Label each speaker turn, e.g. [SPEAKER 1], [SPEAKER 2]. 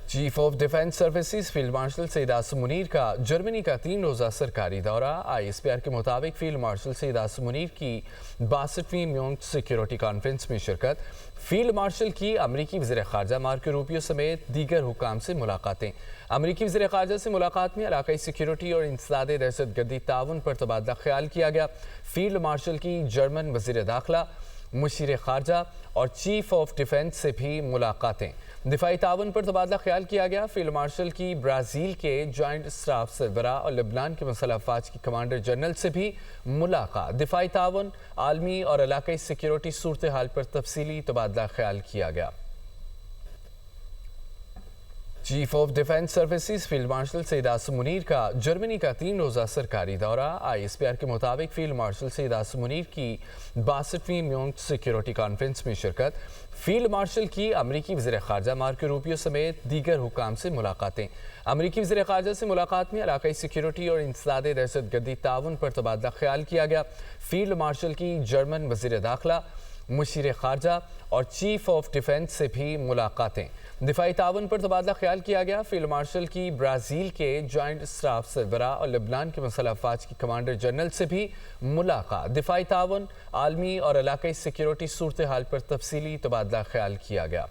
[SPEAKER 1] Chief of defence services field marshal Syed Asim Munir का Germany का 3 रोज़ा सरकारी दौरा। ISPR के मुताबिक फील्ड मार्शल सईद आसिम मुनीर की 62वीं म्यूनिख सिक्योरिटी कॉन्फ्रेंस में शिरकत। फील्ड मार्शल की अमरीकी वज़ीर ख़ारजा मार्को रूबियो समेत दीगर हुकाम से मुलाकातें। अमरीकी वज़ीर ख़ारजा से मुलाकात में इलाक़ाई सिक्योरिटी और इंसदाद दहशतगर्दी ताउन पर तबादला ख्याल किया गया। फील्ड मार्शल की जर्मन वज़ीर दाखिला, मुशीर ख़ारजा और चीफ ऑफ डिफेंस से भी मुलाकातें। दिफाई ताउन पर तबादला ख्याल किया गया। फील्ड मार्शल की ब्राज़ील के जॉइंट स्टाफ सरबरा और लेबनान के मुसल्लह अफ़वाज के कमांडर जनरल से भी मुलाकात। दिफाई ताउन, आलमी और इलाक़ाई सिक्योरिटी सूरत हाल पर तफसीली तबादला ख्याल किया गया। Chief of defence services field marshal Syed Asim Munir का जर्मनी का 3 रोज़ा सरकारी दौरा। ISPR के मुताबिक फील्ड मार्शल सईद आसिम मुनीर की 62वीं म्यूनिख सिक्योरिटी कॉन्फ्रेंस में शिरकत। फील्ड मार्शल की अमरीकी वज़ीर ख़ारजा मार्को रूबियो समेत दीगर हुकाम से मुलाकातें। अमरीकी वज़ीर ख़ारजा से मुलाकात में इलाक़ाई सिक्योरिटी और इंसदाद दहशतगर्दी ताउन पर तबादला ख्याल किया गया। फील्ड मार्शल की जर्मन वज़ीर दाखिला, मुशीर ख़ारजा और चीफ ऑफ डिफेंस से भी मुलाकातें। दिफाई ताउन पर तबादला ख्याल किया गया। फील्ड मार्शल की ब्राज़ील के जॉइंट स्टाफ सरबरा और लेबनान के मुसल्लह अफ़वाज के कमांडर जनरल से भी मुलाकात। दिफाई ताउन, आलमी और इलाक़ाई सिक्योरिटी सूरत हाल पर तफसीली तबादला ख्याल किया गया।